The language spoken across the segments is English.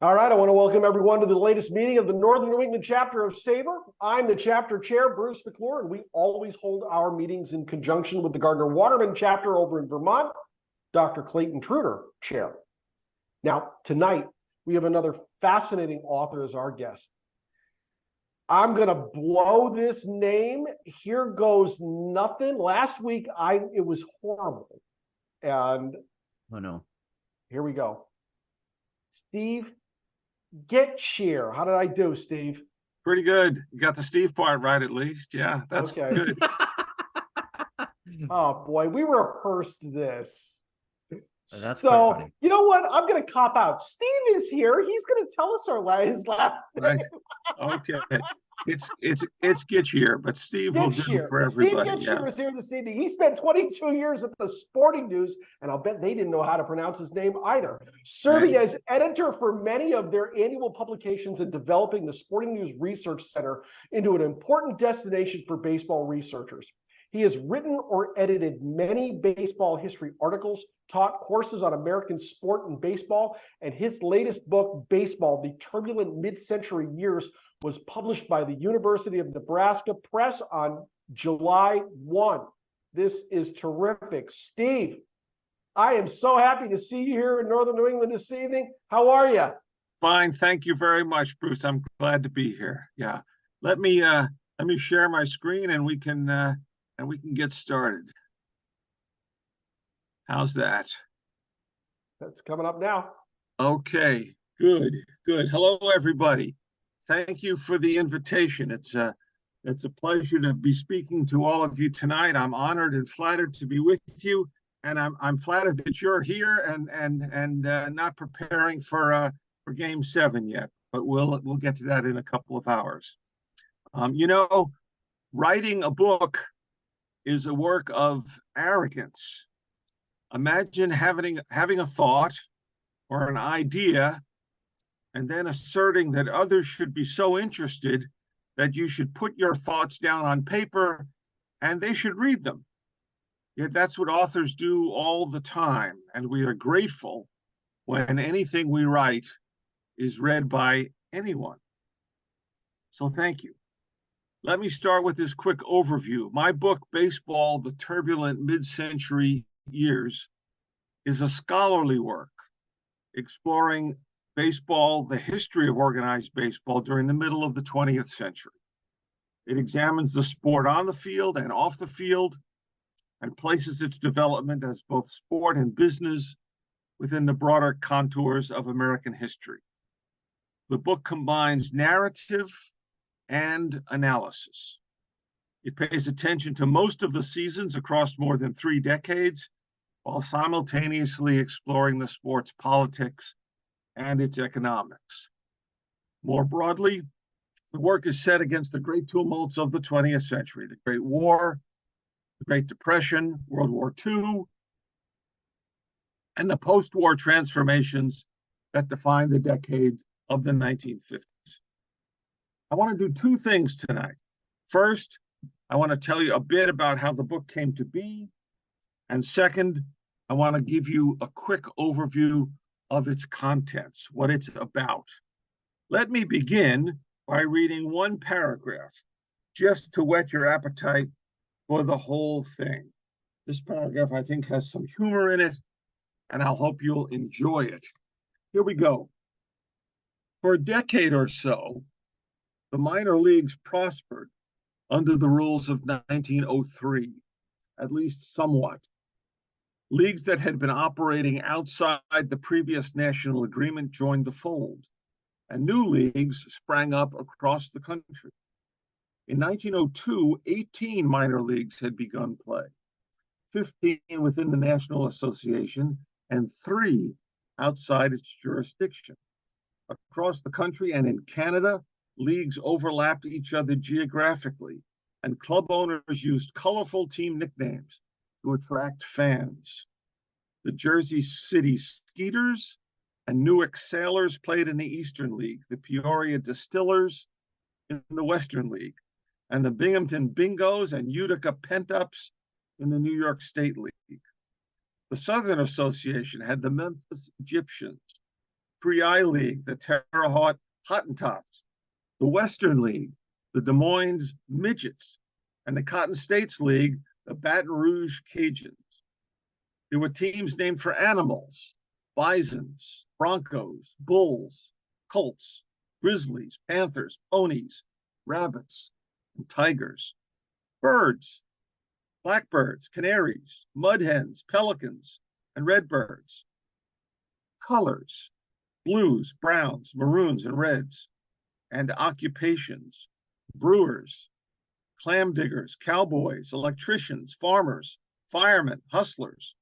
All right, I want to welcome everyone to the latest meeting of the Northern New England chapter of SABR. I'm the chapter chair, Bruce McClure, and we always hold our meetings in conjunction with the Gardner-Waterman chapter over in Vermont, Dr. Clayton Truder, chair. Now, tonight, we have another fascinating author as our guest. I'm going to blow this name. Here goes nothing. Last week, it was horrible. And oh no, here we go. Steve Gietschier. How did I do, Steve? Pretty good. You got the Steve part right, at least. Yeah, that's okay. Good. Oh boy, we rehearsed this. That's quite funny. You know what? I'm going to cop out. Steve is here. He's going to tell us his last name. Right. Okay. It's Gietschier, but Steve will do for everybody. Steve Gietschier is here this evening. He spent 22 years at the Sporting News, and I'll bet they didn't know how to pronounce his name either. Serving as editor for many of their annual publications and developing the Sporting News Research Center into an important destination for baseball researchers. He has written or edited many baseball history articles, taught courses on American sport and baseball, and his latest book, Baseball, The Turbulent Mid-Century Years, was published by the University of Nebraska Press on July 1. This is terrific. Steve, I am so happy to see you here in Northern New England this evening. How are you? Fine. Thank you very much, Bruce. I'm glad to be here. Yeah. Let me share my screen and we can get started. How's that? That's coming up now. Okay, good. Hello, everybody. Thank you for the invitation. It's a pleasure to be speaking to all of you tonight. I'm honored and flattered to be with you, and I'm flattered that you're here and not preparing for Game 7 yet. But we'll get to that in a couple of hours. Writing a book is a work of arrogance. Imagine having a thought or an idea and then asserting that others should be so interested that you should put your thoughts down on paper and they should read them. Yet that's what authors do all the time, and we are grateful when anything we write is read by anyone. So thank you. Let me start with this quick overview. My book, Baseball, The Turbulent Mid-Century Years, is a scholarly work exploring baseball, the history of organized baseball during the middle of the 20th century. It examines the sport on the field and off the field and places its development as both sport and business within the broader contours of American history. The book combines narrative and analysis. It pays attention to most of the seasons across more than 3 decades, while simultaneously exploring the sport's politics and its economics. More broadly, the work is set against the great tumults of the 20th century, the Great War, the Great Depression, World War II, and the post-war transformations that define the decade of the 1950s. I want to do 2 things tonight. First, I want to tell you a bit about how the book came to be. And second, I want to give you a quick overview of its contents, what it's about. Let me begin by reading one paragraph, just to whet your appetite for the whole thing. This paragraph, I think, has some humor in it, and I hope you'll enjoy it. Here we go. For a decade or so, the minor leagues prospered under the rules of 1903, at least somewhat. Leagues that had been operating outside the previous national agreement joined the fold, and new leagues sprang up across the country. In 1902, 18 minor leagues had begun play, 15 within the National Association and 3 outside its jurisdiction. Across the country and in Canada, leagues overlapped each other geographically, and club owners used colorful team nicknames to attract fans. The Jersey City Skeeters and Newark Sailors played in the Eastern League, the Peoria Distillers in the Western League, and the Binghamton Bingos and Utica Pentups in the New York State League. The Southern Association had the Memphis Egyptians, 3I League, the Terre Haute Hottentots, the Western League, the Des Moines Midgets, and the Cotton States League, the Baton Rouge Cajuns. There were teams named for animals: bisons, broncos, bulls, colts, grizzlies, panthers, ponies, rabbits, and tigers. Birds: blackbirds, canaries, mud hens, pelicans, and redbirds. Colors: blues, browns, maroons, and reds. And occupations: brewers, clam diggers, cowboys, electricians, farmers, firemen, hustlers,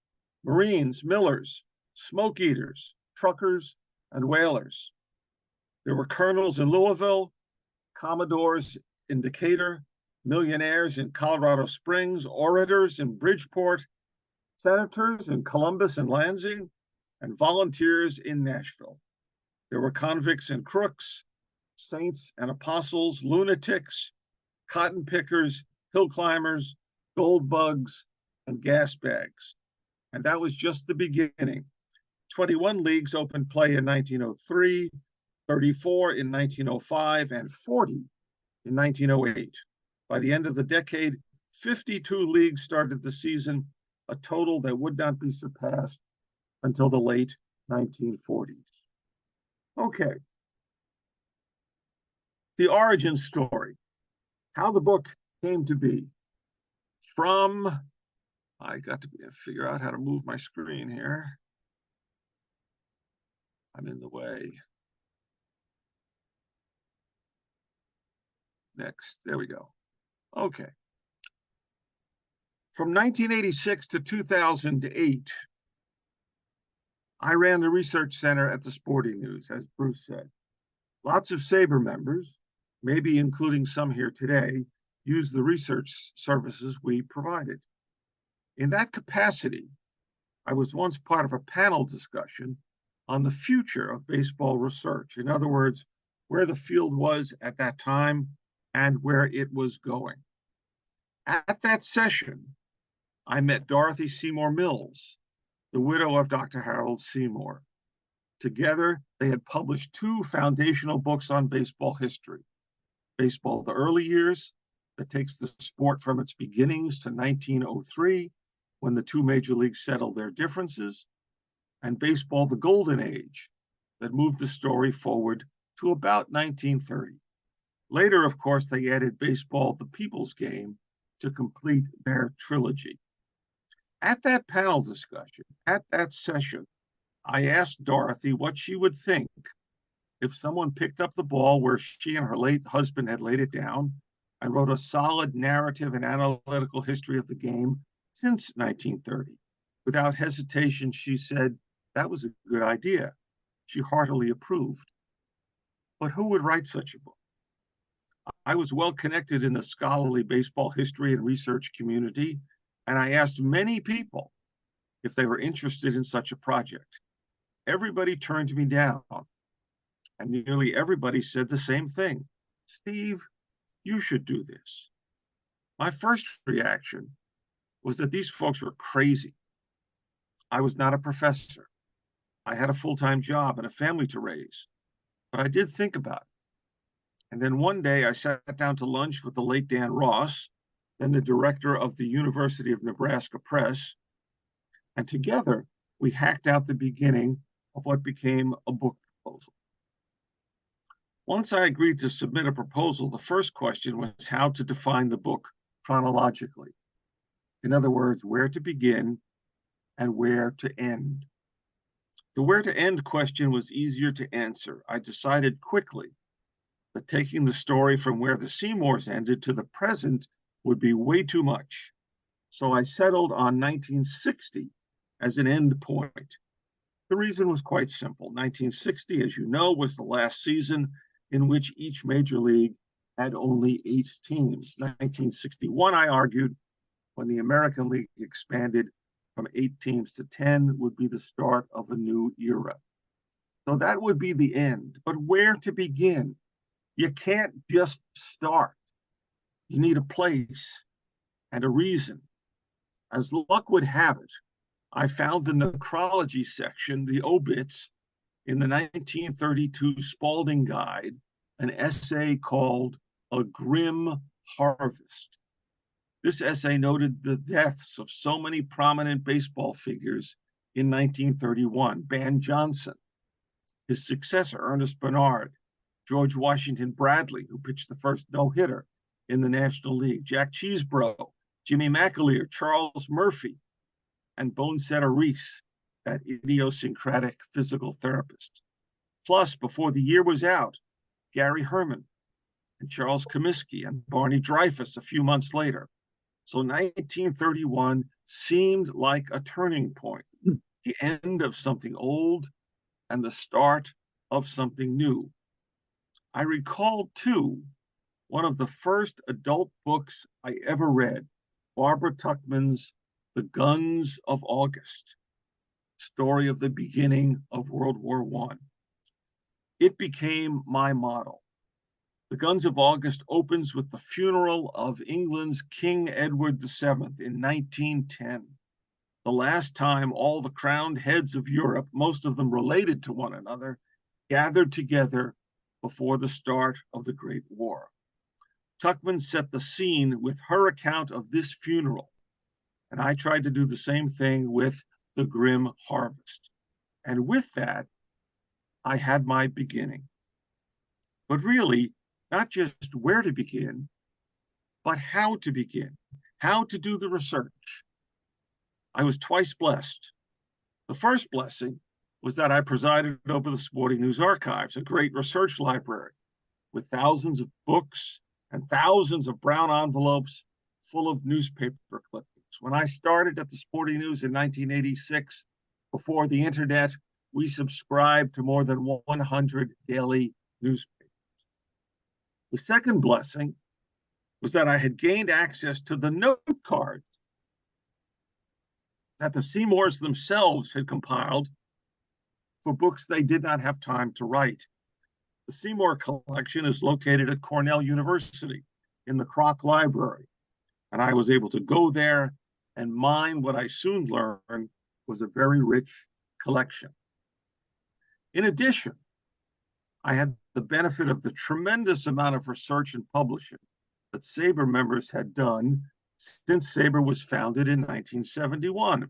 Marines, millers, smoke eaters, truckers, and whalers. There were colonels in Louisville, commodores in Decatur, millionaires in Colorado Springs, orators in Bridgeport, senators in Columbus and Lansing, and volunteers in Nashville. There were convicts and crooks, saints and apostles, lunatics, cotton pickers, hill climbers, gold bugs, and gas bags. And that was just the beginning. 21 leagues opened play in 1903, 34 in 1905, and 40 in 1908. By the end of the decade, 52 leagues started the season, a total that would not be surpassed until the late 1940s. Okay. The origin story, how the book came to be. I got to figure out how to move my screen here. I'm in the way. Next, there we go. Okay. From 1986 to 2008, I ran the research center at the Sporting News, as Bruce said. Lots of SABR members, maybe including some here today, used the research services we provided. In that capacity, I was once part of a panel discussion on the future of baseball research. In other words, where the field was at that time and where it was going. At that session, I met Dorothy Seymour Mills, the widow of Dr. Harold Seymour. Together, they had published two foundational books on baseball history. Baseball, the Early Years, that takes the sport from its beginnings to 1903, when the two major leagues settled their differences, and Baseball, the Golden Age, that moved the story forward to about 1930. Later, of course, they added Baseball, the People's Game, to complete their trilogy. At that panel discussion, at that session, I asked Dorothy what she would think if someone picked up the ball where she and her late husband had laid it down and wrote a solid narrative and analytical history of the game since 1930. Without hesitation, she said that was a good idea. She heartily approved. But who would write such a book? I was well connected in the scholarly baseball history and research community, and I asked many people if they were interested in such a project. Everybody turned me down, and nearly everybody said the same thing. Steve, you should do this. My first reaction was that these folks were crazy. I was not a professor. I had a full-time job and a family to raise, but I did think about it. And then one day I sat down to lunch with the late Dan Ross, then the director of the University of Nebraska Press, and together we hacked out the beginning of what became a book proposal. Once I agreed to submit a proposal, the first question was how to define the book chronologically. In other words, where to begin and where to end. The where to end question was easier to answer. I decided quickly that taking the story from where the Seymours ended to the present would be way too much. So I settled on 1960 as an end point. The reason was quite simple. 1960, as you know, was the last season in which each major league had only 8 teams. 1961, I argued, when the American League expanded from 8 teams to 10, would be the start of a new era. So that would be the end. But where to begin? You can't just start. You need a place and a reason. As luck would have it, I found the necrology section, the obits, in the 1932 Spalding Guide an essay called A Grim Harvest. This essay noted the deaths of so many prominent baseball figures in 1931. Ban Johnson, his successor, Ernest Bernard, George Washington Bradley, who pitched the first no-hitter in the National League, Jack Cheesebro, Jimmy McAleer, Charles Murphy, and Bonesetter Reese, that idiosyncratic physical therapist. Plus, before the year was out, Gary Herman and Charles Comiskey and Barney Dreyfuss a few months later. So 1931 seemed like a turning point, the end of something old and the start of something new. I recall, too, one of the first adult books I ever read, Barbara Tuchman's The Guns of August, story of the beginning of World War I. It became my model. The Guns of August opens with the funeral of England's King Edward VII in 1910, the last time all the crowned heads of Europe, most of them related to one another, gathered together before the start of the Great War. Tuchman set the scene with her account of this funeral, and I tried to do the same thing with The Grim Harvest. And with that, I had my beginning. But really, not just where to begin, but how to begin, how to do the research. I was twice blessed. The first blessing was that I presided over the Sporting News Archives, a great research library with thousands of books and thousands of brown envelopes full of newspaper clippings. When I started at the Sporting News in 1986, before the internet, we subscribed to more than 100 daily newspapers. The second blessing was that I had gained access to the note cards that the Seymours themselves had compiled for books they did not have time to write. The Seymour collection is located at Cornell University in the Kroc Library, and I was able to go there and mine what I soon learned was a very rich collection. In addition, I had the benefit of the tremendous amount of research and publishing that SABR members had done since SABR was founded in 1971,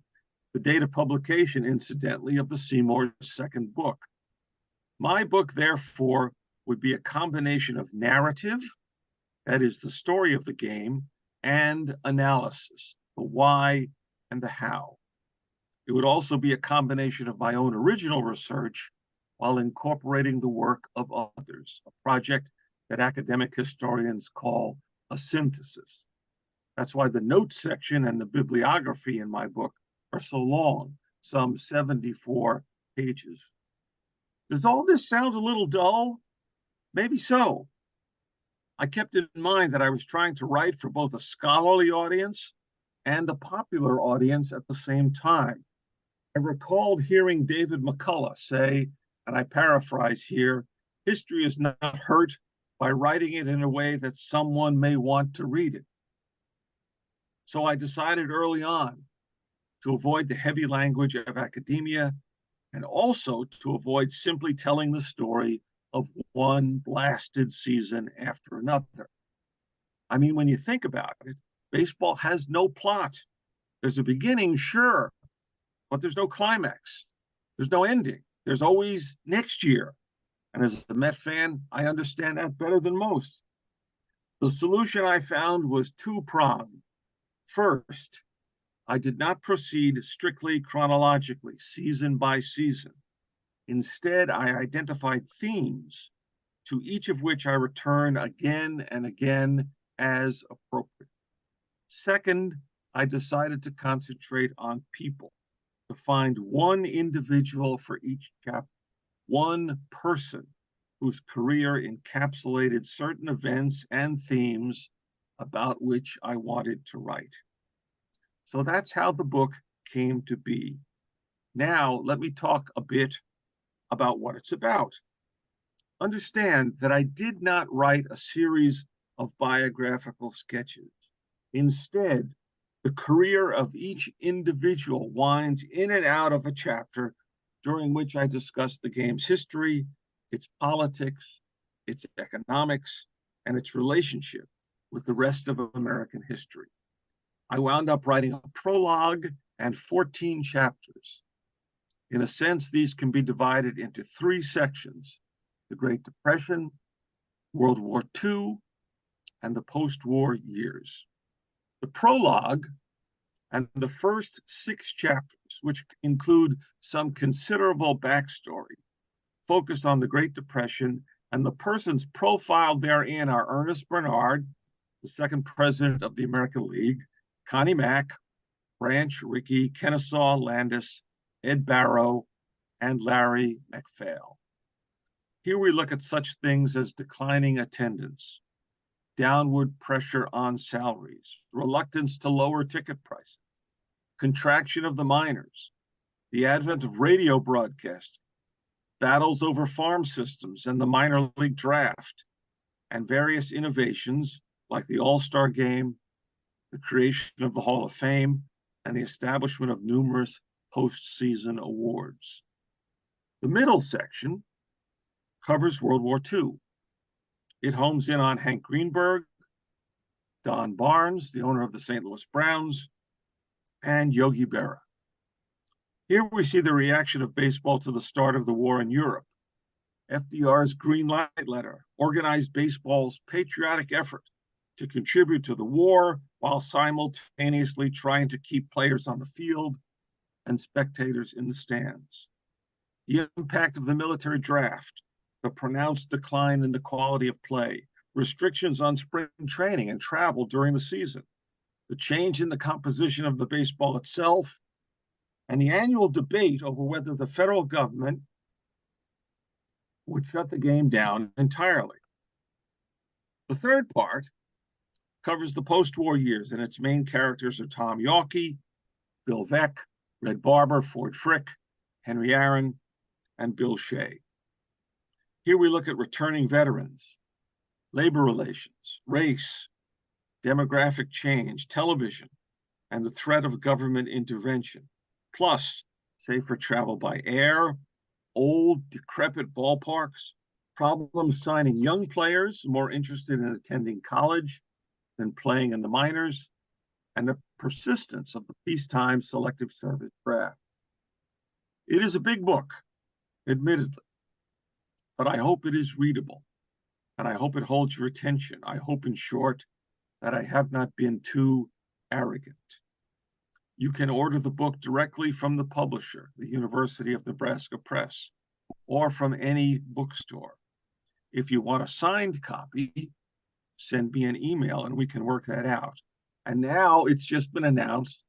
the date of publication, incidentally, of the Seymour's second book. My book, therefore, would be a combination of narrative, that is the story of the game, and analysis, the why and the how. It would also be a combination of my own original research while incorporating the work of others, a project that academic historians call a synthesis. That's why the notes section and the bibliography in my book are so long, some 74 pages. Does all this sound a little dull? Maybe so. I kept in mind that I was trying to write for both a scholarly audience and a popular audience at the same time. I recalled hearing David McCullough say, and I paraphrase here, history is not hurt by writing it in a way that someone may want to read it. So I decided early on to avoid the heavy language of academia and also to avoid simply telling the story of one blasted season after another. I mean, when you think about it, baseball has no plot. There's a beginning, sure, but there's no climax. There's no ending. There's always next year. And as a Met fan, I understand that better than most. The solution I found was two-pronged. First, I did not proceed strictly chronologically, season by season. Instead, I identified themes to each of which I return again and again as appropriate. Second, I decided to concentrate on people, to find one individual for each chapter, one person whose career encapsulated certain events and themes about which I wanted to write. So that's how the book came to be. Now, let me talk a bit about what it's about. Understand that I did not write a series of biographical sketches. Instead, the career of each individual winds in and out of a chapter during which I discussed the game's history, its politics, its economics, and its relationship with the rest of American history. I wound up writing a prologue and 14 chapters. In a sense, these can be divided into 3 sections: the Great Depression, World War II, and the post-war years. The prologue and the first 6 chapters, which include some considerable backstory, focus on the Great Depression, and the persons profiled therein are Ernest Bernard, the second president of the American League, Connie Mack, Branch Rickey, Kennesaw Landis, Ed Barrow, and Larry MacPhail. Here we look at such things as declining attendance, downward pressure on salaries, reluctance to lower ticket prices, contraction of the miners, the advent of radio broadcasting, battles over farm systems and the minor league draft, and various innovations like the All-Star Game, the creation of the Hall of Fame, and the establishment of numerous postseason awards. The middle section covers World War II. It homes in on Hank Greenberg, Don Barnes, the owner of the St. Louis Browns, and Yogi Berra. Here we see the reaction of baseball to the start of the war in Europe. FDR's Green Light Letter organized baseball's patriotic effort to contribute to the war while simultaneously trying to keep players on the field and spectators in the stands. The impact of the military draft, the pronounced decline in the quality of play, restrictions on spring training and travel during the season, the change in the composition of the baseball itself, and the annual debate over whether the federal government would shut the game down entirely. The third part covers the post-war years, and its main characters are Tom Yawkey, Bill Veeck, Red Barber, Ford Frick, Henry Aaron, and Bill Shea. Here we look at returning veterans, labor relations, race, demographic change, television, and the threat of government intervention, plus safer travel by air, old, decrepit ballparks, problems signing young players more interested in attending college than playing in the minors, and the persistence of the peacetime selective service draft. It is a big book, admittedly, but I hope it is readable, and I hope it holds your attention. I hope, in short, that I have not been too arrogant. You can order the book directly from the publisher, the University of Nebraska Press, or from any bookstore. If you want a signed copy, send me an email and we can work that out. And now it's just been announced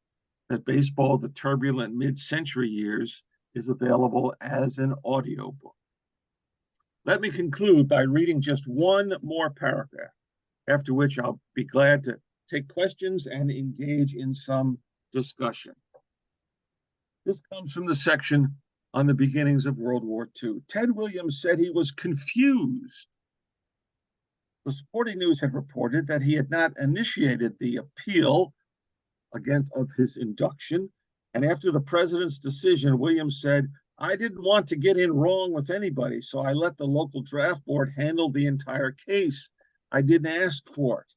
that Baseball, the Turbulent Mid-Century Years is available as an audiobook. Let me conclude by reading just one more paragraph, after which I'll be glad to take questions and engage in some discussion. This comes from the section on the beginnings of World War II. Ted Williams said he was confused. The Sporting News had reported that he had not initiated the appeal of his induction, and after the president's decision, Williams said, "I didn't want to get in wrong with anybody, so I let the local draft board handle the entire case. I didn't ask for it."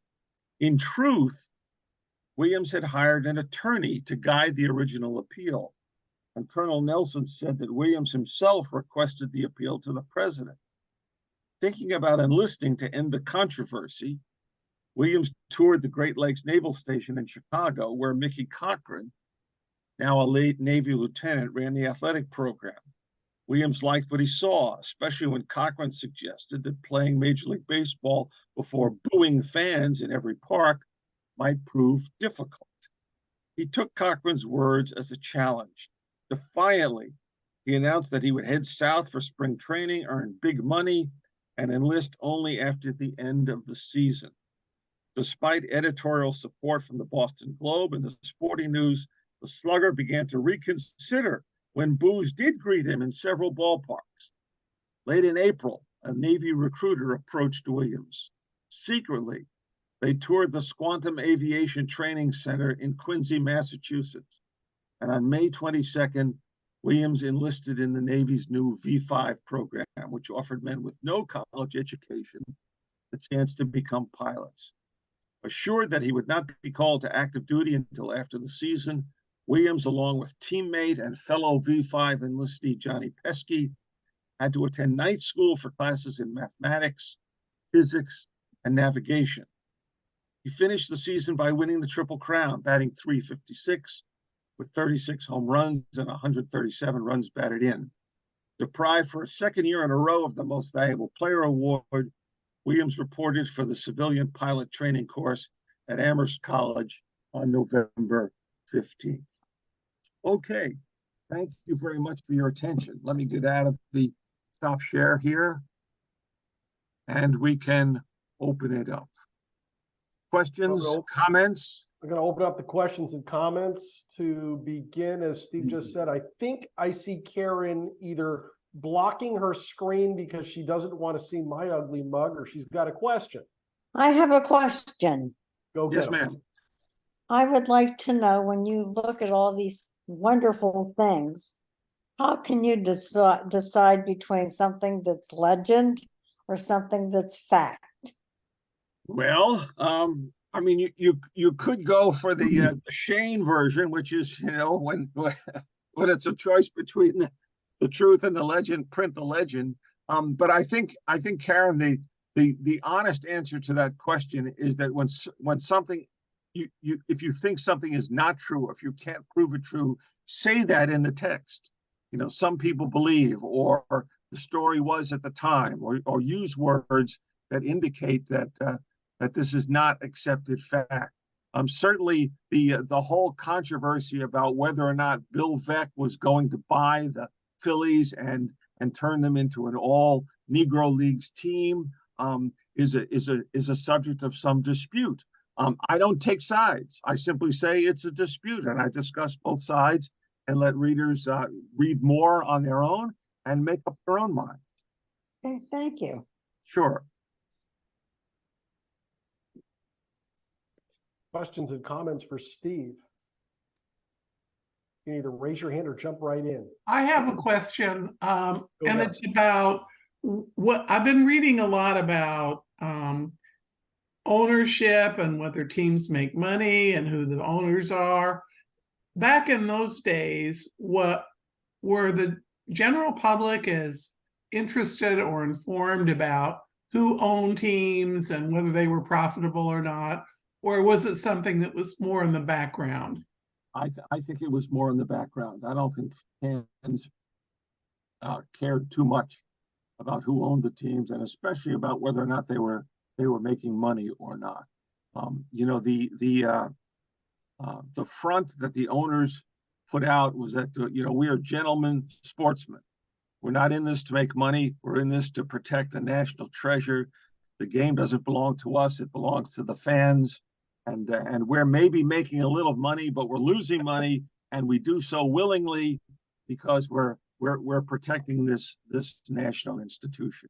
In truth, Williams had hired an attorney to guide the original appeal, and Colonel Nelson said that Williams himself requested the appeal to the president. Thinking about enlisting to end the controversy, Williams toured the Great Lakes Naval Station in Chicago, where Mickey Cochran, now a late Navy lieutenant, ran the athletic program. Williams liked what he saw, especially when Cochran suggested that playing Major League Baseball before booing fans in every park might prove difficult. He took Cochran's words as a challenge. Defiantly, he announced that he would head south for spring training, earn big money, and enlist only after the end of the season. Despite editorial support from the Boston Globe and the Sporting News, the slugger began to reconsider when boos did greet him in several ballparks. Late in April, a Navy recruiter approached Williams. Secretly, they toured the Squantum Aviation Training Center in Quincy, Massachusetts. And on May 22nd, Williams enlisted in the Navy's new V5 program, which offered men with no college education the chance to become pilots. Assured that he would not be called to active duty until after the season, Williams, along with teammate and fellow V5 enlistee Johnny Pesky, had to attend night school for classes in mathematics, physics, and navigation. He finished the season by winning the Triple Crown, batting .356 with 36 home runs and 137 runs batted in. Deprived for a second year in a row of the Most Valuable Player award, Williams reported for the civilian pilot training course at Amherst College on November 15th. Okay, thank you very much for your attention. Let me get out of the stop share here, and we can open it up. Questions, comments? I'm going to open up the questions and comments to begin. As Steve just said, I think I see Karen either blocking her screen because she doesn't want to see my ugly mug, or she's got a question. I have a question. Go Yes, get 'em. ma'am. I would like to know, when you look at all these wonderful things, how can you decide between something that's legend or something that's fact? Well, I mean, you could go for the Shane version, which is, you know, when it's a choice between the truth and the legend, print the legend. But I think Karen, the honest answer to that question is that when something if you think something is not true, if you can't prove it true, say that in the text. You know, some people believe, or the story was at the time, or use words that indicate that that this is not accepted fact. Certainly, the whole controversy about whether or not Bill Veeck was going to buy the Phillies and turn them into an all Negro Leagues team is a subject of some dispute. I don't take sides. I simply say it's a dispute, and I discuss both sides and let readers read more on their own and make up their own mind. Okay, thank you. Sure. Questions and comments for Steve? You can either raise your hand or jump right in. I have a question, and ahead. it's about what I've been reading a lot about ownership and whether teams make money and who the owners are. Back in those days, what were the general public as interested or informed about who owned teams and whether they were profitable or not? Or was it something that was more in the background? I think it was more in the background. I don't think fans cared too much about who owned the teams, and especially about whether or not they were making money or not. You know, the front that the owners put out was that you know, we are gentlemen sportsmen. We're not in this to make money. We're in this to protect the national treasure. The game doesn't belong to us; it belongs to the fans. And we're maybe making a little money, but we're losing money, and we do so willingly because we're protecting this national institution.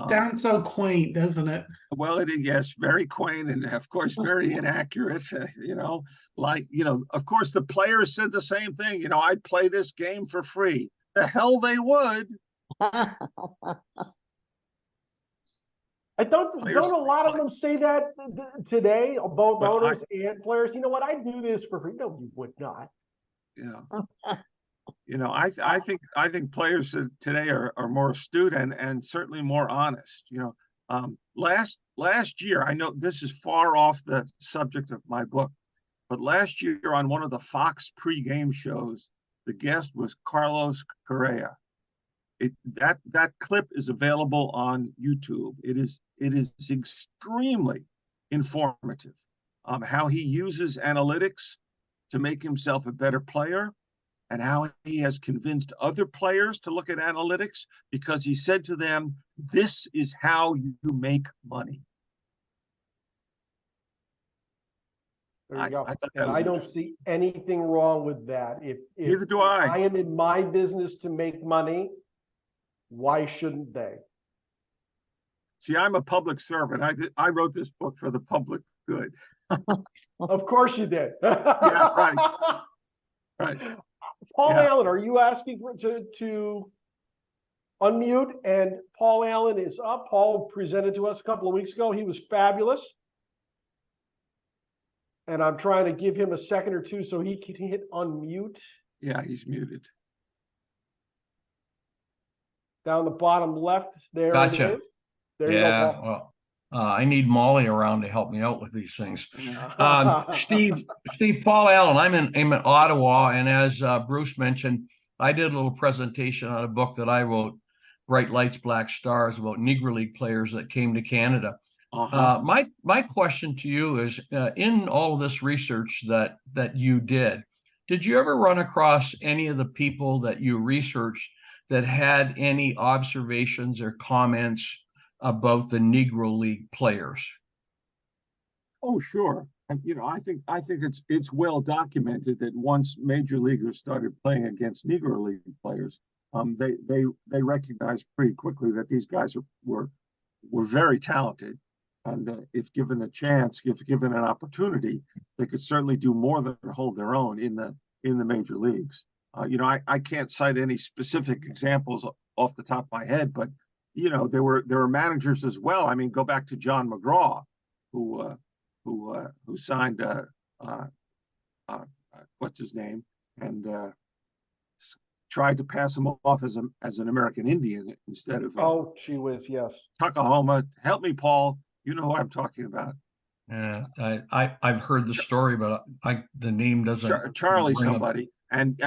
Sounds so quaint, doesn't it? Well, it is, yes, very quaint, and of course very inaccurate. You know, like, you know, of course the players said the same thing. You know, I'd play this game for free. The hell they would. Don't a lot of them say that today, both Well, owners and players? You know what? I do this for free. No, you would not. Yeah. You know, I think players today are more astute and certainly more honest. You know, last year, I know this is far off the subject of my book, but last year on one of the Fox pregame shows, the guest was Carlos Correa. That clip is available on YouTube. It is extremely informative. How he uses analytics to make himself a better player, and how he has convinced other players to look at analytics, because he said to them, "This is how you make money." There you go. And I don't see anything wrong with that. If Neither do I. I am in my business to make money, why shouldn't they? See, I'm a public servant. I wrote this book for the public good. Of course you did. Yeah, right. Right. Paul Yeah. Allen, are you asking for to unmute? And Paul Allen is up. Paul presented to us a couple of weeks ago. He was fabulous. And I'm trying to give him a second or two so he can hit unmute. Yeah, he's muted. Down the bottom left, there it Gotcha. is. There you go, Yeah, Paul. well, I need Molly around to help me out with these things. Steve, Paul Allen, I'm in Ottawa, and as Bruce mentioned, I did a little presentation on a book that I wrote, Bright Lights, Black Stars, about Negro League players that came to Canada. My question to you is, in all of this research that you did you ever run across any of the people that you researched that had any observations or comments about the Negro League players? Oh, sure. And I think it's well documented that once major leaguers started playing against Negro League players, they recognized pretty quickly that these guys were very talented, and if given a chance, if given an opportunity, they could certainly do more than hold their own in the major leagues. I can't cite any specific examples off the top of my head, but there were managers as well. I mean, go back to John McGraw, who signed what's his name, and tried to pass him off as an American Indian instead of She was, yes. Tuckahoma. Help me, Paul. You know who I'm talking about. Yeah, I've heard the story, but the name doesn't. Charlie somebody, and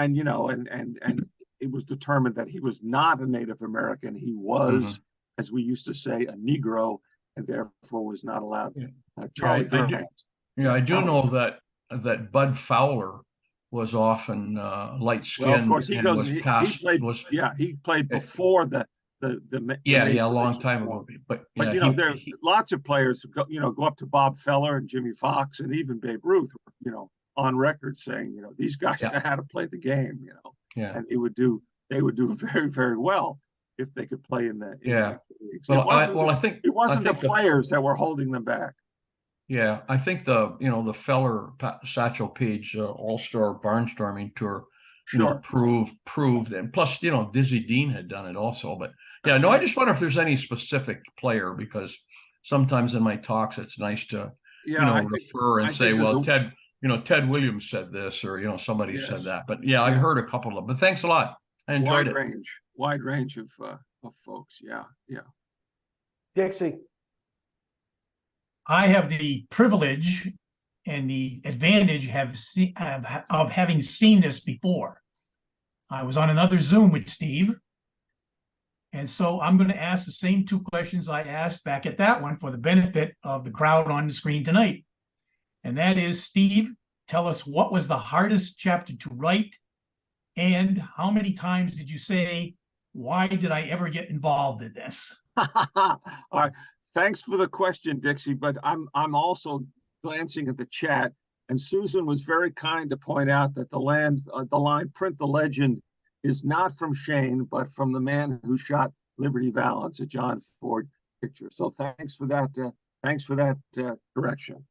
it was determined that he was not a Native American. He was, as we used to say, a Negro, and therefore was not allowed. Charlie I do know that Bud Fowler was often light-skinned. Well, of course, he played before the a long time ago. But there are lots of players who go up to Bob Feller and Jimmy Fox and even Babe Ruth, on record saying, these guys know how to play the game, and they would do very, very well if they could play in the leagues. Well, I think it wasn't the players that were holding them back. Yeah, I think the Feller Satchel Paige All-Star Barnstorming Tour, proved, and plus Dizzy Dean had done it also. But I just wonder if there's any specific player, because sometimes in my talks it's nice to refer and say, well, Ted Williams said this, or somebody said that. But I heard a couple of them. But thanks a lot. I enjoyed it. Wide range of folks. Yeah. Dixie. I have the privilege and the advantage of having seen this before. I was on another Zoom with Steve, and so I'm going to ask the same two questions I asked back at that one for the benefit of the crowd on the screen tonight. And that is, Steve, tell us, what was the hardest chapter to write, and how many times did you say, why did I ever get involved in this? All right. Thanks for the question, Dixie, but I'm also glancing at the chat, and Susan was very kind to point out that the line "Print the Legend" is not from Shane, but from the man who shot Liberty Valance, a John Ford picture. So thanks for that correction.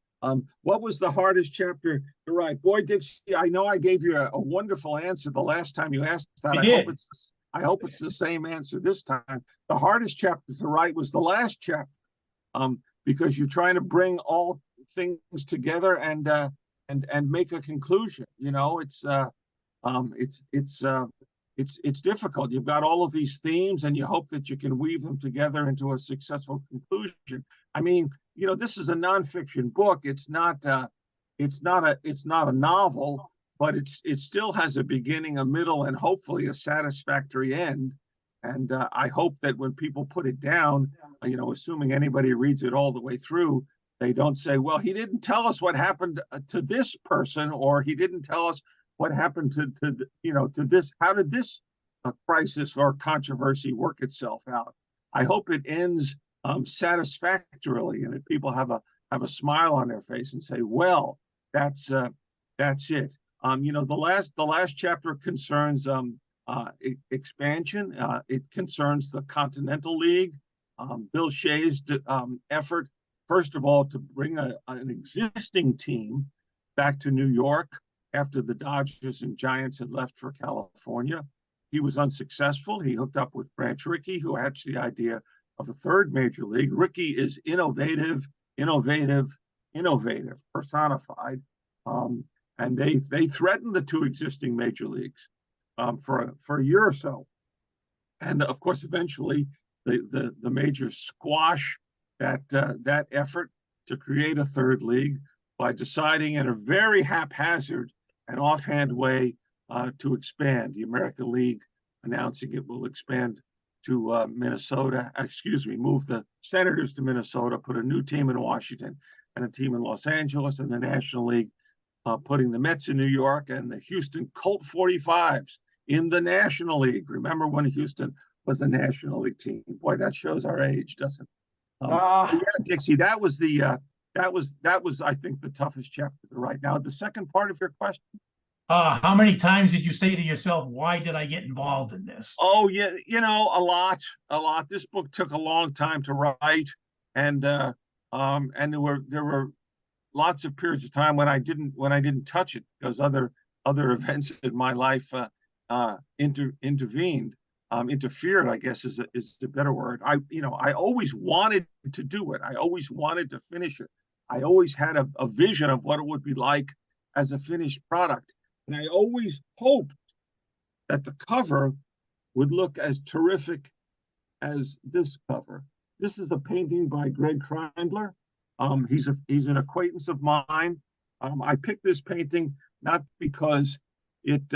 What was the hardest chapter to write? Boy, Dixie, I know I gave you a wonderful answer the last time you asked that. I hope it's the same answer this time. The hardest chapter to write was the last chapter. Because you're trying to bring all things together and make a conclusion. It's difficult. You've got all of these themes, and you hope that you can weave them together into a successful conclusion. I mean, this is a nonfiction book. It's not a novel, but it still has a beginning, a middle, and hopefully a satisfactory end. And I hope that when people put it down, assuming anybody reads it all the way through, they don't say, well, he didn't tell us what happened to this person, or he didn't tell us what happened to this. How did this crisis or controversy work itself out? I hope it ends satisfactorily, and that people have a smile on their face and say, well, that's it. The last chapter concerns expansion. It concerns the Continental League. Bill Shea's effort, first of all, to bring an existing team back to New York after the Dodgers and Giants had left for California. He was unsuccessful. He hooked up with Branch Rickey, who hatched the idea of a third major league. Rickey is innovative personified. And they threatened the two existing major leagues for a year or so. And of course, eventually the majors squash that effort to create a third league by deciding in a very haphazard and offhand way to expand. The American League announcing it will expand to Minnesota, move the Senators to Minnesota, put a new team in Washington and a team in Los Angeles, and the National League putting the Mets in New York and the Houston Colt 45s in the National League. Remember when Houston was a National League team? Boy, that shows our age, doesn't it? Yeah, Dixie, that was I think the toughest chapter to write. Now, the second part of your question. How many times did you say to yourself, why did I get involved in this? Oh, yeah, a lot. This book took a long time to write, and there were lots of periods of time when I didn't touch it because other events in my life intervened. Interfered, I guess is the better word. I always wanted to do it. I always wanted to finish it. I always had a vision of what it would be like as a finished product. And I always hoped that the cover would look as terrific as this cover. This is a painting by Greg Kreindler. He's an acquaintance of mine. I picked this painting not because it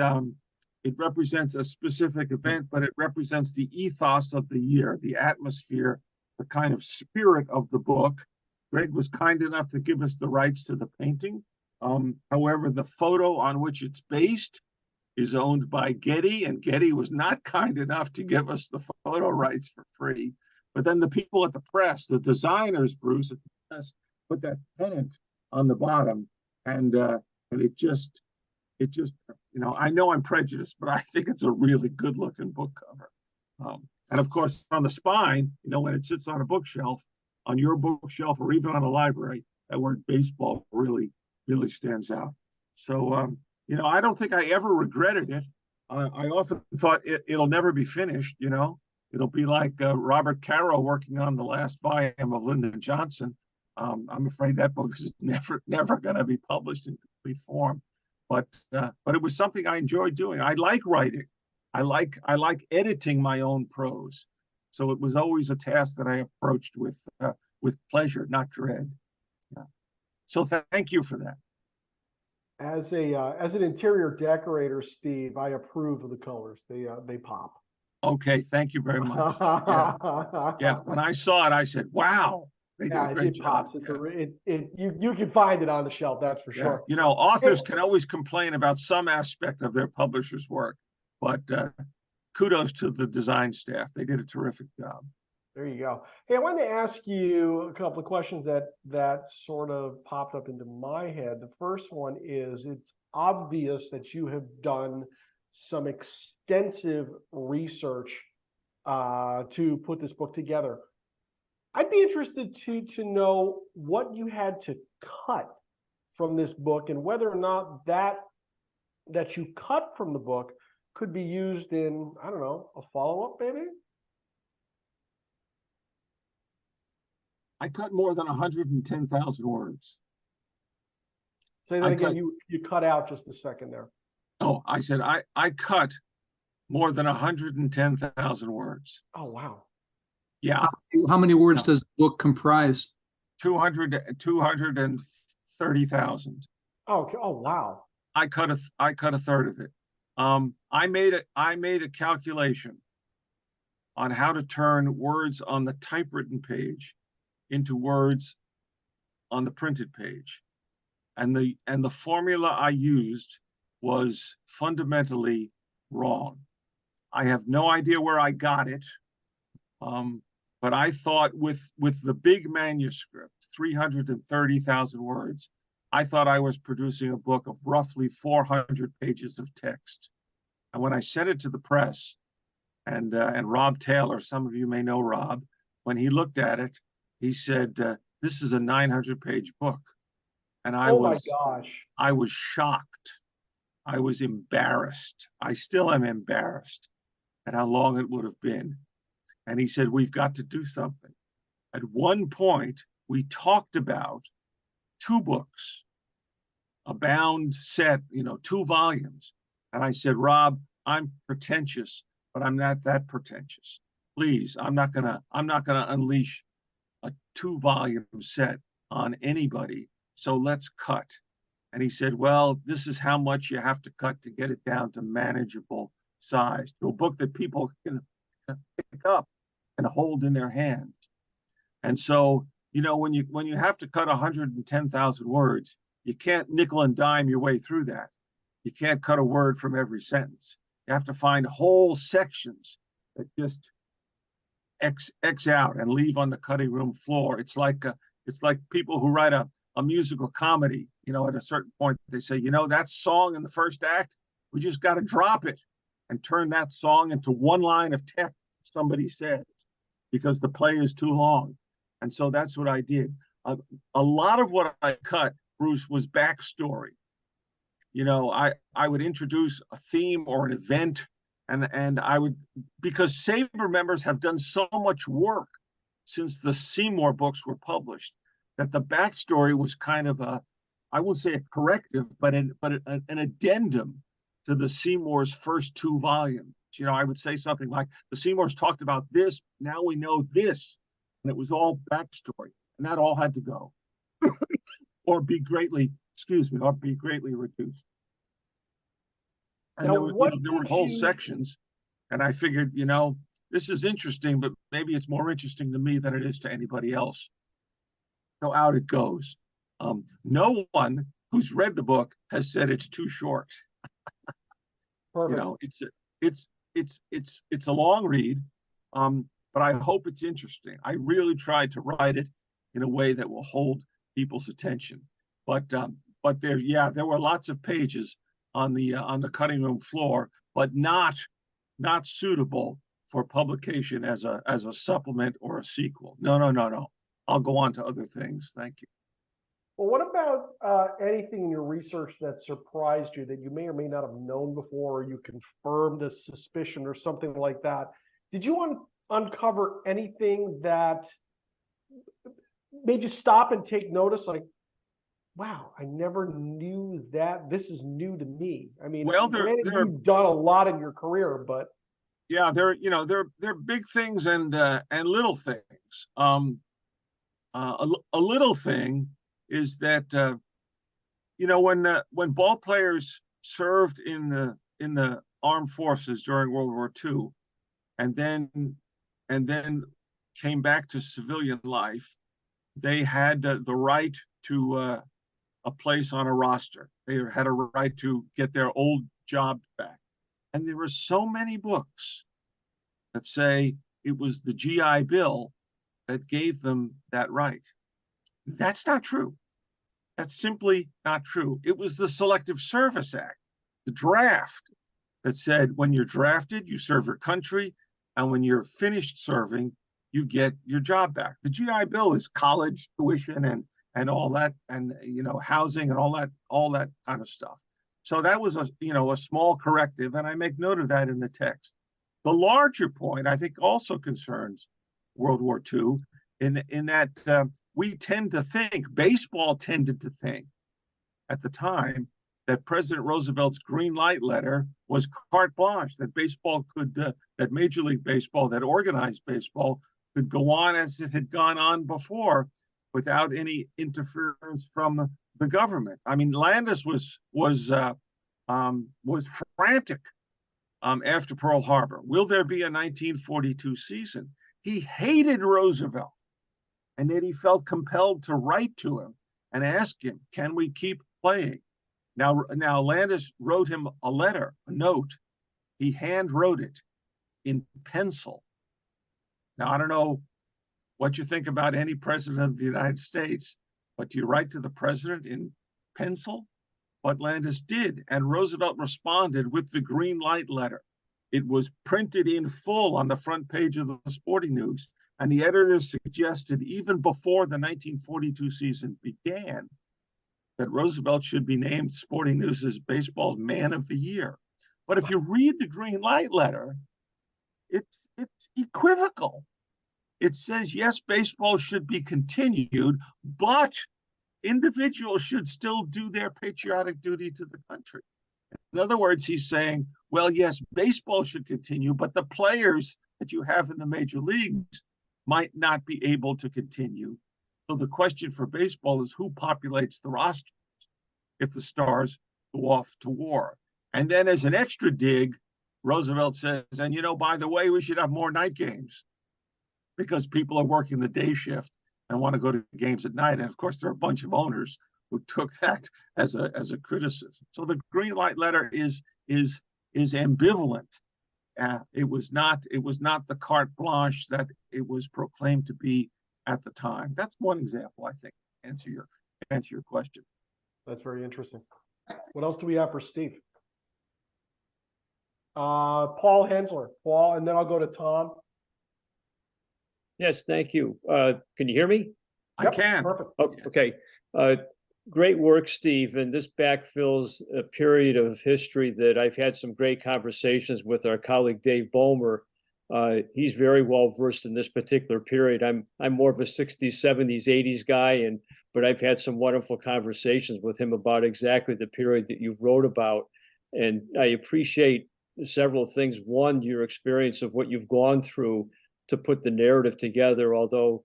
represents a specific event, but it represents the ethos of the year, the atmosphere, the kind of spirit of the book. Greg was kind enough to give us the rights to the painting. However, the photo on which it's based is owned by Getty, and Getty was not kind enough to give us the photo rights for free. But then the people at the press, the designers, Bruce, at the press, put that pennant on the bottom, and it just, I know I'm prejudiced, but I think it's a really good-looking book cover. And of course, on the spine, when it sits on a bookshelf, on your bookshelf, or even on a library, that word baseball really stands out. So, I don't think I ever regretted it. I often thought it'll never be finished, It'll be like Robert Caro working on the last volume of Lyndon Johnson. I'm afraid that book is never going to be published in complete form. But it was something I enjoyed doing. I like writing. I like editing my own prose. So it was always a task that I approached with pleasure, not dread. Yeah. So thank you for that. As an interior decorator, Steve, I approve of the colors. They pop. Okay, thank you very much. Yeah. When I saw it, I said, "Wow, they did a great job." Pops. You can find it on the shelf, that's for sure. Authors can always complain about some aspect of their publisher's work, but kudos to the design staff. They did a terrific job. There you go. Hey, I wanted to ask you a couple of questions that sort of popped up into my head. The first one is, it's obvious that you have done some extensive research to put this book together. I'd be interested to know what you had to cut from this book and whether or not that you cut from the book could be used in, I don't know, a follow-up maybe? I cut more than 110,000 words. Say that again. You cut out just a second there. Oh, I said I cut more than 110,000 words. Oh, wow. Yeah. How many words does the book comprise? 230,000. Okay. Oh, wow. I cut a third of it. I made a calculation on how to turn words on the typewritten page into words on the printed page, and the formula I used was fundamentally wrong. I have no idea where I got it, but I thought with the big manuscript, 330,000 words, I thought I was producing a book of roughly 400 pages of text. And when I sent it to the press, and Rob Taylor, some of you may know Rob, when he looked at it, he said, "This is a 900-page book," and I was shocked. I was embarrassed. I still am embarrassed at how long it would have been. And he said, we've got to do something. At one point, we talked about 2 books, a bound set, 2 volumes. And I said, Rob, I'm pretentious, but I'm not that pretentious. Please, I'm not gonna unleash a 2-volume set on anybody. So let's cut. And he said, well, this is how much you have to cut to get it down to manageable size, to a book that people can pick up and hold in their hands. And so, when you have to cut 110,000 words, you can't nickel and dime your way through that. You can't cut a word from every sentence. You have to find whole sections that just X out and leave on the cutting room floor. It's like people who write a musical comedy, at a certain point, they say, that song in the first act, we just got to drop it and turn that song into 1 line of text somebody says, because the play is too long. And so that's what I did. A lot of what I cut, Bruce, was backstory. I would introduce a theme or an event, and I would, because SABR members have done so much work since the Seymour books were published, that the backstory was kind of I won't say a corrective, but an addendum to the Seymour's first 2 volumes. I would say something like, the Seymours talked about this, now we know this. And it was all backstory. And that all had to go. or be greatly reduced. And now, there were whole sections. And I figured, this is interesting, but maybe it's more interesting to me than it is to anybody else. So out it goes. No one who's read the book has said it's too short. Perfect. It's a long read, but I hope it's interesting. I really tried to write it in a way that will hold people's attention. But there were lots of pages on the cutting room floor, but not suitable for publication as a supplement or a sequel. No. I'll go on to other things. Thank you. Well, what about anything in your research that surprised you that you may or may not have known before, or you confirmed a suspicion or something like that? Did you uncover anything that made you stop and take notice, like, wow, I never knew that. This is new to me. I mean, you've done a lot in your career, but yeah, there are big things and little things. A little thing is that when ball players served in the armed forces during World War II, and then came back to civilian life, they had the right to a place on a roster. They had a right to get their old job back. And there were so many books that say it was the GI Bill that gave them that right. That's not true. That's simply not true. It was the Selective Service Act, the draft, that said when you're drafted, you serve your country, and when you're finished serving, you get your job back. The GI Bill is college tuition and all that, and housing and all that kind of stuff. So that was a small corrective, and I make note of that in the text. The larger point, I think, also concerns World War II in that we tend to think, baseball tended to think at the time, that President Roosevelt's green light letter was carte blanche, that baseball could, that Major League Baseball, that organized baseball, could go on as it had gone on before without any interference from the government. I mean, Landis was frantic after Pearl Harbor. Will there be a 1942 season? He hated Roosevelt, and yet he felt compelled to write to him and ask him, can we keep playing? Now Landis wrote him a letter, a note. He hand wrote it in pencil. Now, I don't know what you think about any president of the United States, but do you write to the president in pencil? What Landis did, and Roosevelt responded with the green light letter. It was printed in full on the front page of the Sporting News, and the editor suggested, even before the 1942 season began, that Roosevelt should be named Sporting News' baseball's Man of the Year. But if you read the green light letter, it's equivocal. It says, yes, baseball should be continued, but individuals should still do their patriotic duty to the country. In other words, he's saying, well, yes, baseball should continue, but the players that you have in the major leagues might not be able to continue. So the question for baseball is who populates the rosters if the stars go off to war? And then as an extra dig, Roosevelt says, and by the way, we should have more night games because people are working the day shift and want to go to games at night. And of course, there are a bunch of owners who took that as a criticism. So the green light letter is ambivalent. It was not the carte blanche that it was proclaimed to be at the time. That's one example, I think, answer your question. That's very interesting. What else do we have for Steve? Paul Hensler. Paul, and then I'll go to Tom. Yes, thank you. Can you hear me? I can. Perfect. Oh, okay. Great work, Steve. And this backfills a period of history that I've had some great conversations with our colleague Dave Bomer. He's very well versed in this particular period. I'm more of a 60s, 70s, 80s guy, but I've had some wonderful conversations with him about exactly the period that you've wrote about. And I appreciate several things. One, your experience of what you've gone through to put the narrative together, although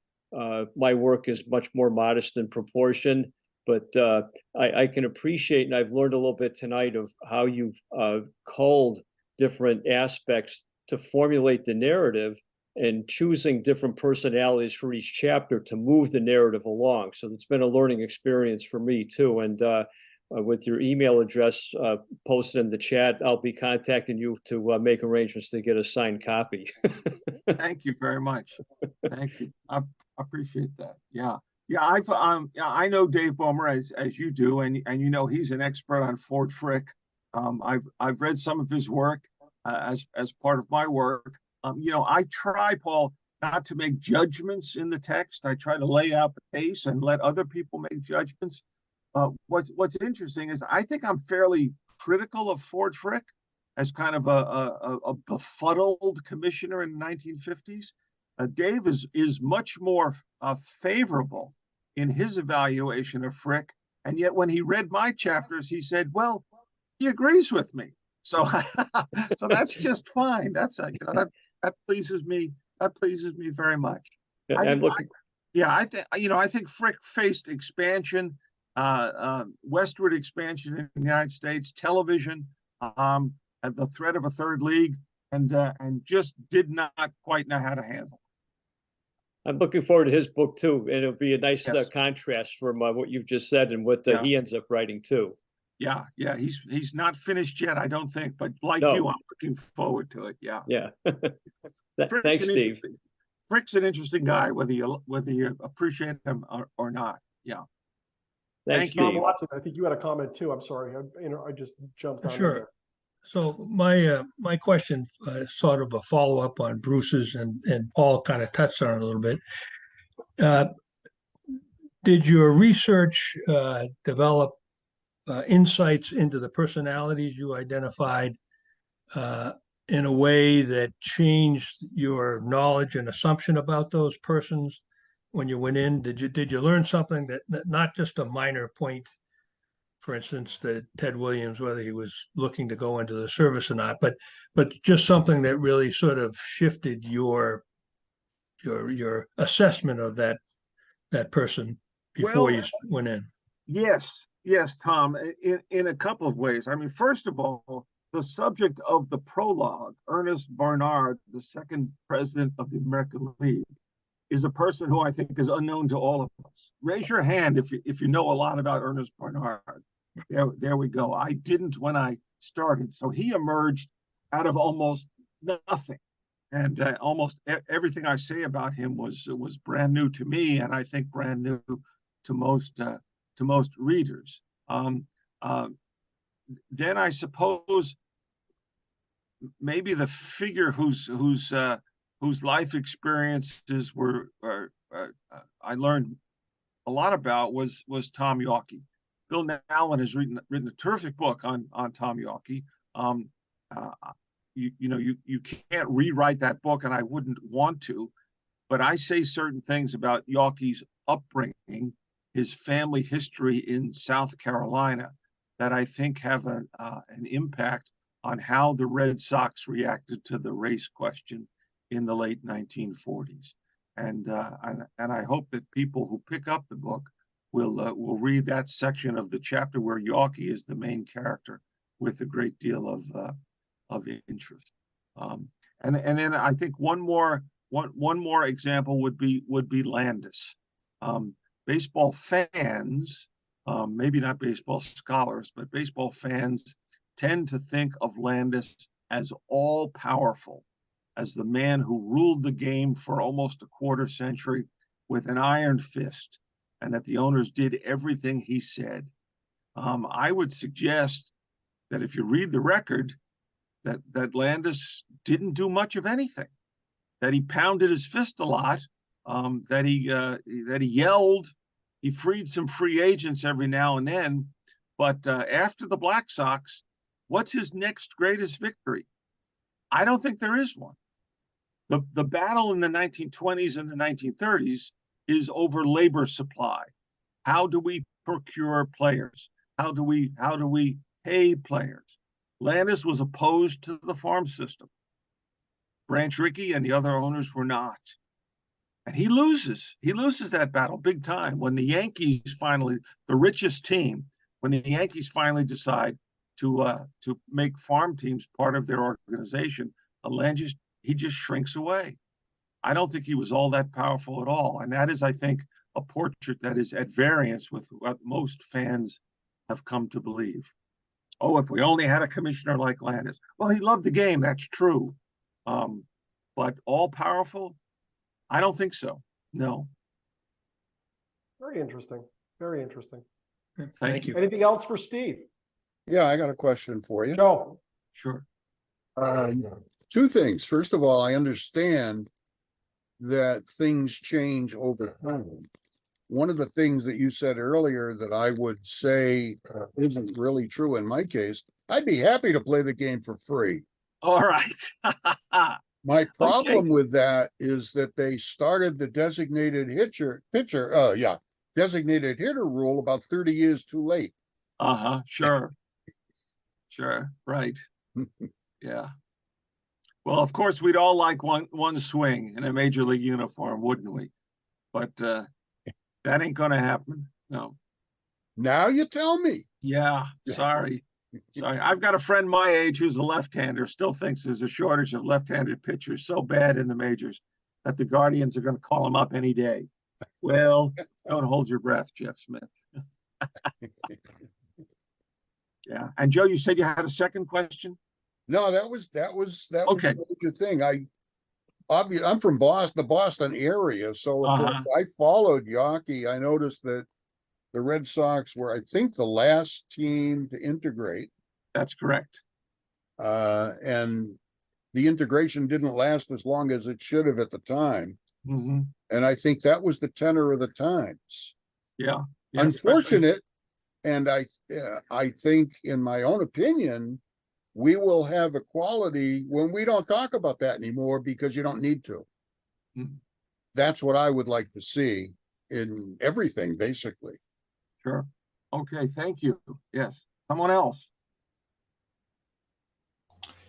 my work is much more modest in proportion. But I can appreciate, and I've learned a little bit tonight of how you've culled different aspects to formulate the narrative and choosing different personalities for each chapter to move the narrative along. So it's been a learning experience for me too. And with your email address posted in the chat, I'll be contacting you to make arrangements to get a signed copy. Thank you very much. Thank you. I appreciate that. Yeah. Yeah, I know Dave Bomer as you do, and he's an expert on Ford Frick. I've read some of his work as part of my work. I try, Paul, not to make judgments in the text. I try to lay out the case and let other people make judgments. What's interesting is I think I'm fairly critical of Ford Frick as kind of a befuddled commissioner in the 1950s. Dave is much more favorable in his evaluation of Frick, and yet when he read my chapters, he said, "Well, he agrees with me." So, so that's just fine. That's that pleases me. That pleases me very much. I think Frick faced expansion, westward expansion in the United States, television, and the threat of a third league, and just did not quite know how to handle. I'm looking forward to his book too, and it'll be a nice contrast from what you've just said and what he ends up writing too. Yeah, he's not finished yet, I don't think, but like you, I'm looking forward to it. Yeah. Thanks, Steve. Frick's an interesting guy, whether you appreciate him or not. Yeah. Thanks, Steve. I think you had a comment too. I'm sorry, I just jumped on. Sure. So my question is sort of a follow-up on Bruce's, and Paul kind of touched on it a little bit. Did your research develop insights into the personalities you identified in a way that changed your knowledge and assumption about those persons when you went in? Did you learn something that not just a minor point, for instance, that Ted Williams, whether he was looking to go into the service or not, but just something that really sort of shifted your assessment of that person before you went in? Yes, Tom, in a couple of ways. I mean, first of all, the subject of the prologue, Ernest Barnard, the second president of the American League, is a person who I think is unknown to all of us. Raise your hand if you know a lot about Ernest Barnard. There we go. I didn't when I started. So he emerged out of almost nothing. And almost everything I say about him was brand new to me, and I think brand new to most readers. Then I suppose maybe the figure whose life experiences I learned a lot about was Tom Yawkey. Bill Nallon has written a terrific book on Tom Yawkey. You can't rewrite that book, and I wouldn't want to, but I say certain things about Yawkey's upbringing, his family history in South Carolina, that I think have an impact on how the Red Sox reacted to the race question in the late 1940s. And I hope that people who pick up the book will read that section of the chapter where Yawkey is the main character with a great deal of interest. And then I think one more example would be Landis. Baseball fans, maybe not baseball scholars, but baseball fans tend to think of Landis as all powerful, as the man who ruled the game for almost a quarter century with an iron fist, and that the owners did everything he said. I would suggest that if you read the record, that Landis didn't do much of anything, that he pounded his fist a lot, that he yelled, he freed some free agents every now and then, but after the Black Sox, what's his next greatest victory? I don't think there is one. The battle in the 1920s and the 1930s is over labor supply. How do we procure players? How do we pay players? Landis was opposed to the farm system. Branch Rickey and the other owners were not. And he loses that battle big time when the Yankees finally, the richest team, when the Yankees finally decide to make farm teams part of their organization, Landis, he just shrinks away. I don't think he was all that powerful at all. And that is, I think, a portrait that is at variance with what most fans have come to believe. Oh, if we only had a commissioner like Landis. Well, he loved the game, that's true. But all powerful? I don't think so. No. Very interesting. Very interesting. Thank you. Anything else for Steve? Yeah, I got a question for you. Joe. Sure. Two things. First of all, I understand that things change over time. One of the things that you said earlier that I would say isn't really true in my case, I'd be happy to play the game for free. All right. My problem with that is that they started the designated hitter rule about 30 years too late. Sure. Sure. Right. Yeah. Well, of course, we'd all like one swing in a major league uniform, wouldn't we? But that ain't going to happen. No. Now you tell me. Yeah. Sorry. I've got a friend my age who's a left-hander, still thinks there's a shortage of left-handed pitchers so bad in the majors that the Guardians are going to call him up any day. Well, don't hold your breath, Jeff Smith. Yeah. And Joe, you said you had a second question? No, that was okay. The major thing. I'm from Boston, the Boston area, so I followed Yawkey. I noticed that the Red Sox were, I think, the last team to integrate. That's correct. And the integration didn't last as long as it should have at the time. Mm-hmm. And I think that was the tenor of the times. Yeah. Unfortunate. And I think, in my own opinion, we will have equality when we don't talk about that anymore because you don't need to. Mm-hmm. That's what I would like to see in everything, basically. Sure. Okay. Thank you. Yes. Someone else.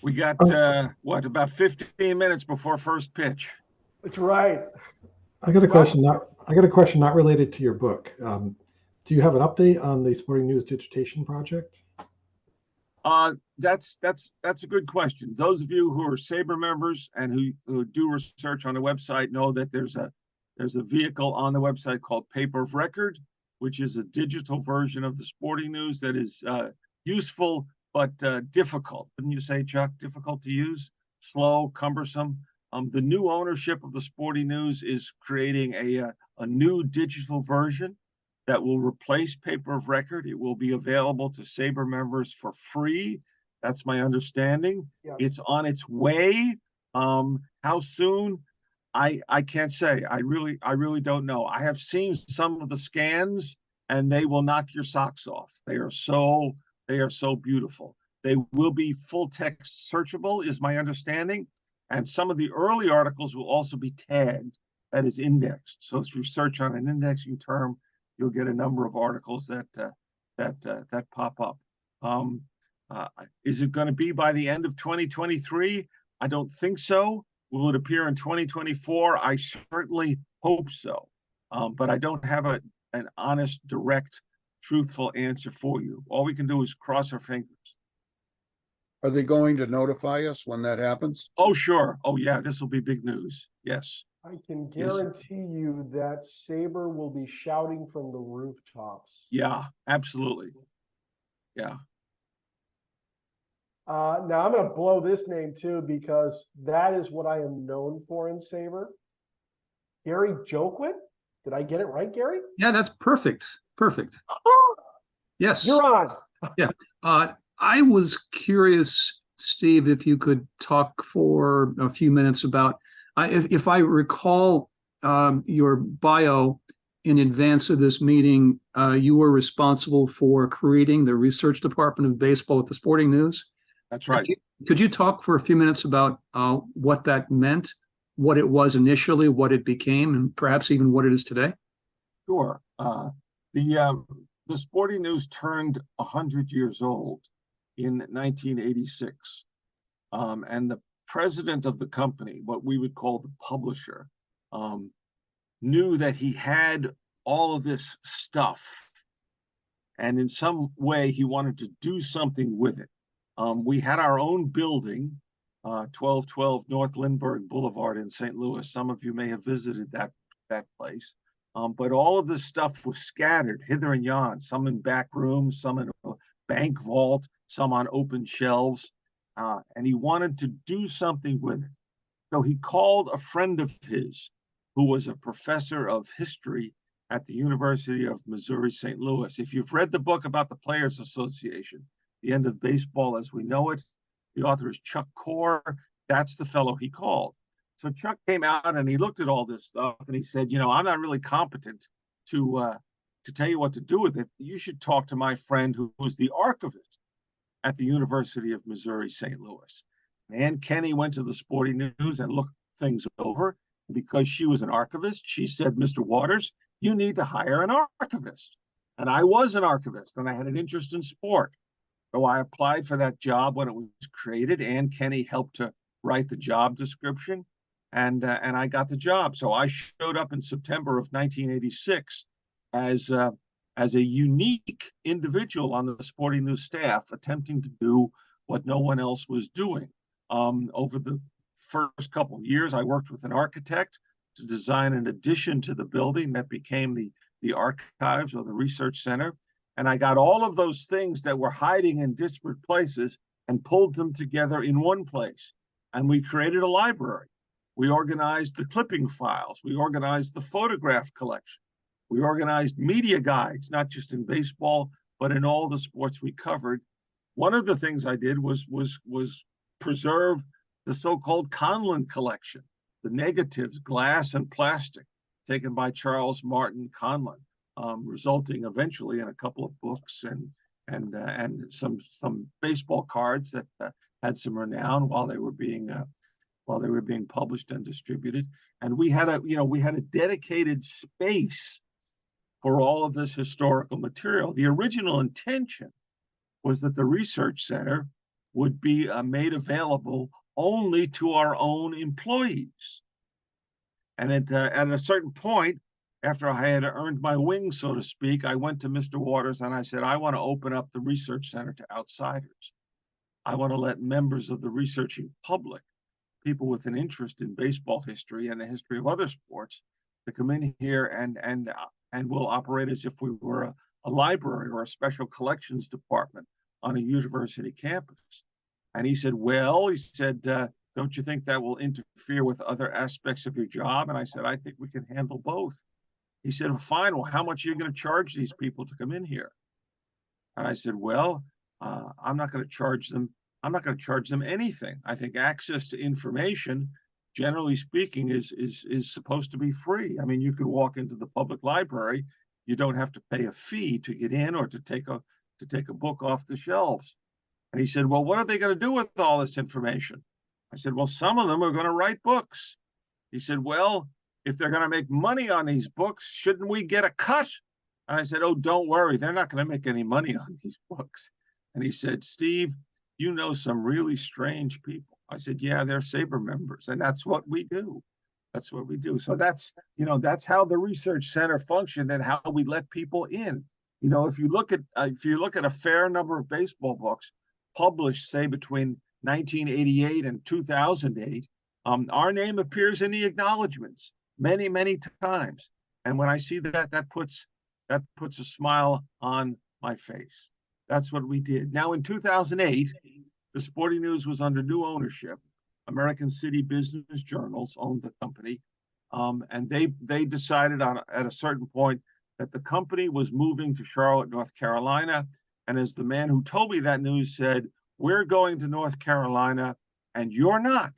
We got about 15 minutes before first pitch. That's right. I got a question not related to your book. Do you have an update on the Sporting News dissertation project? That's a good question. Those of you who are SABR members and who do research on the website know that there's a vehicle on the website called Paper of Record, which is a digital version of the Sporting News that is useful but difficult. Wouldn't you say, Chuck? Difficult to use, slow, cumbersome. The new ownership of the Sporting News is creating a new digital version that will replace Paper of Record. It will be available to SABR members for free. That's my understanding. Yeah. It's on its way. How soon? I can't say. I really don't know. I have seen some of the scans and they will knock your socks off. They are so beautiful. They will be full text searchable, is my understanding. And some of the early articles will also be tagged, that is indexed. So if you search on an indexing term, you'll get a number of articles that pop up. Is it going to be by the end of 2023? I don't think so. Will it appear in 2024? I certainly hope so. But I don't have an honest, direct, truthful answer for you. All we can do is cross our fingers. Are they going to notify us when that happens? Oh, sure. Oh, yeah, this will be big news. Yes. I can Yes. guarantee you that SABR will be shouting from the rooftops. Yeah, absolutely. Yeah. Now I'm going to blow this name too, because that is what I am known for in SABR. Gary Joquin. Did I get it right, Gary? Yeah, that's perfect. Perfect. Yes. You're on. Yeah. I was curious, Steve, if you could talk for a few minutes about, if I recall your bio in advance of this meeting, you were responsible for creating the research department of baseball at the Sporting News. That's right. Could you talk for a few minutes about what that meant, what it was initially, what it became, and perhaps even what it is today? Sure. The Sporting News turned 100 years old in 1986. And the president of the company, what we would call the publisher, knew that he had all of this stuff. And in some way, he wanted to do something with it. We had our own building, 1212 North Lindbergh Boulevard in St. Louis. Some of you may have visited that place. But all of this stuff was scattered hither and yon, some in back rooms, some in a bank vault, some on open shelves. And he wanted to do something with it. So he called a friend of his who was a professor of history at the University of Missouri, St. Louis. If you've read the book about the Players Association, The End of Baseball as We Know It, the author is Chuck Core. That's the fellow he called. So Chuck came out and he looked at all this stuff and he said, you know, I'm not really competent to tell you what to do with it. You should talk to my friend who was the archivist at the University of Missouri, St. Louis. Ann Kenny went to the Sporting News and looked things over. Because she was an archivist, she said, Mr. Waters, you need to hire an archivist. And I was an archivist and I had an interest in sport. So I applied for that job when it was created. Ann Kenny helped to write the job description and I got the job. So I showed up in September of 1986 as a unique individual on the Sporting News staff, attempting to do what no one else was doing. Over the first couple of years, I worked with an architect to design an addition to the building that became the archives or the research center. And I got all of those things that were hiding in disparate places and pulled them together in one place. And we created a library. We organized the clipping files. We organized the photograph collection. We organized media guides, not just in baseball, but in all the sports we covered. One of the things I did was preserve the so-called Conlon collection, the negatives, glass and plastic, taken by Charles Martin Conlon, resulting eventually in a couple of books and some baseball cards that had some renown while they were being published and distributed. And we had a dedicated space for all of this historical material. The original intention was that the research center would be made available only to our own employees. And at a certain point, after I had earned my wings, so to speak, I went to Mr. Waters and I said, I want to open up the research center to outsiders. I want to let members of the researching public, people with an interest in baseball history and the history of other sports, to come in here and we'll operate as if we were a library or a special collections department on a university campus. And he said, don't you think that will interfere with other aspects of your job? And I said, I think we can handle both. He said, well, fine. Well, how much are you going to charge these people to come in here? And I said, well, I'm not going to charge them. I'm not going to charge them anything. I think access to information, generally speaking, is supposed to be free. I mean, you can walk into the public library you don't have to pay a fee to get in or to take a book off the shelves. And he said, well, what are they going to do with all this information? I said, well, some of them are going to write books. He said, well, if they're going to make money on these books, shouldn't we get a cut? And I said, oh, don't worry. They're not going to make any money on these books. And he said, Steve, you know some really strange people. I said, yeah, they're SABR members. And that's what we do. That's what we do. So that's how the research center functioned and how we let people in. You know, if you look at a fair number of baseball books published, say, between 1988 and 2008, our name appears in the acknowledgments many, many times. And when I see that, that puts a smile on my face. That's what we did. Now, in 2008, the Sporting News was under new ownership. American City Business Journals owned the company, and they decided at a certain point that the company was moving to Charlotte, North Carolina. And as the man who told me that news said, we're going to North Carolina and you're not.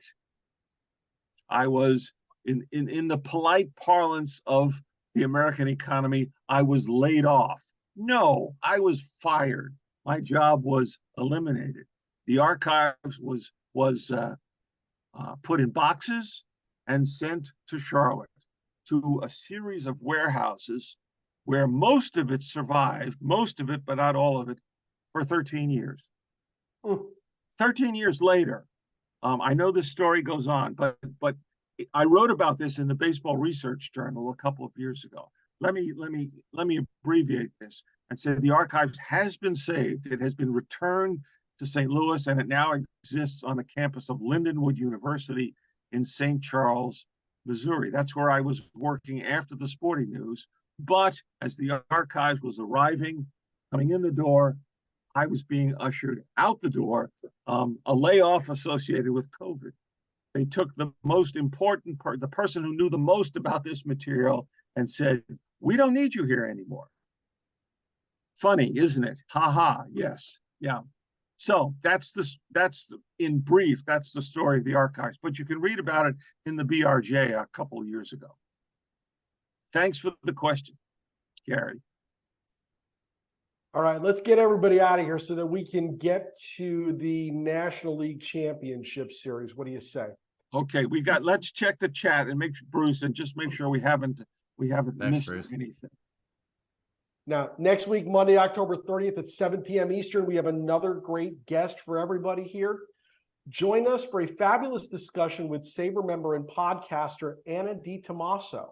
I was, in the polite parlance of the American economy, I was laid off. No, I was fired. My job was eliminated. The archives was put in boxes and sent to Charlotte, to a series of warehouses where most of it survived, most of it, but not all of it, for 13 years. 13 years later, I know this story goes on, but I wrote about this in the Baseball Research Journal a couple of years ago. Let me abbreviate this and say the archives has been saved. It has been returned to St. Louis, and it now exists on the campus of Lindenwood University in St. Charles, Missouri. That's where I was working after the Sporting News. But as the archives was arriving, coming in the door, I was being ushered out the door, a layoff associated with COVID. They took the most important part, the person who knew the most about this material, and said, we don't need you here anymore. Funny, isn't it? Ha ha, yes, yeah. So that's in brief, that's the story of the archives, but you can read about it in the BRJ a couple of years ago. Thanks for the question, Gary. All right, let's get everybody out of here so that we can get to the National League Championship Series. What do you say? Okay, let's check the chat and Bruce, and just make sure we haven't missed anything. Now, next week, Monday, October 30th at 7 p.m. Eastern, we have another great guest for everybody here. Join us for a fabulous discussion with SABR member and podcaster Anna DiTomaso.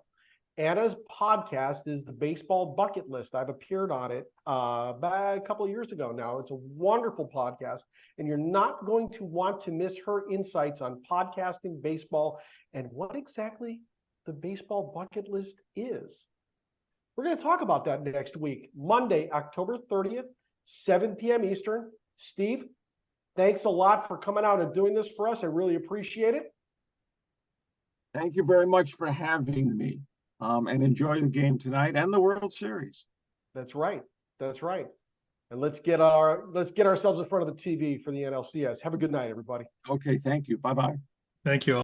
Anna's podcast is the Baseball Bucket List. I've appeared on it a couple of years ago now. It's a wonderful podcast, and you're not going to want to miss her insights on podcasting, baseball, and what exactly the Baseball Bucket List is. We're going to talk about that next week, Monday, October 30th, 7 p.m. Eastern. Steve, thanks a lot for coming out and doing this for us. I really appreciate it. Thank you very much for having me, and enjoy the game tonight and the World Series. That's right. That's right. And let's get ourselves in front of the TV for the NLCS. Have a good night, everybody. Okay, thank you. Bye-bye. Thank you all.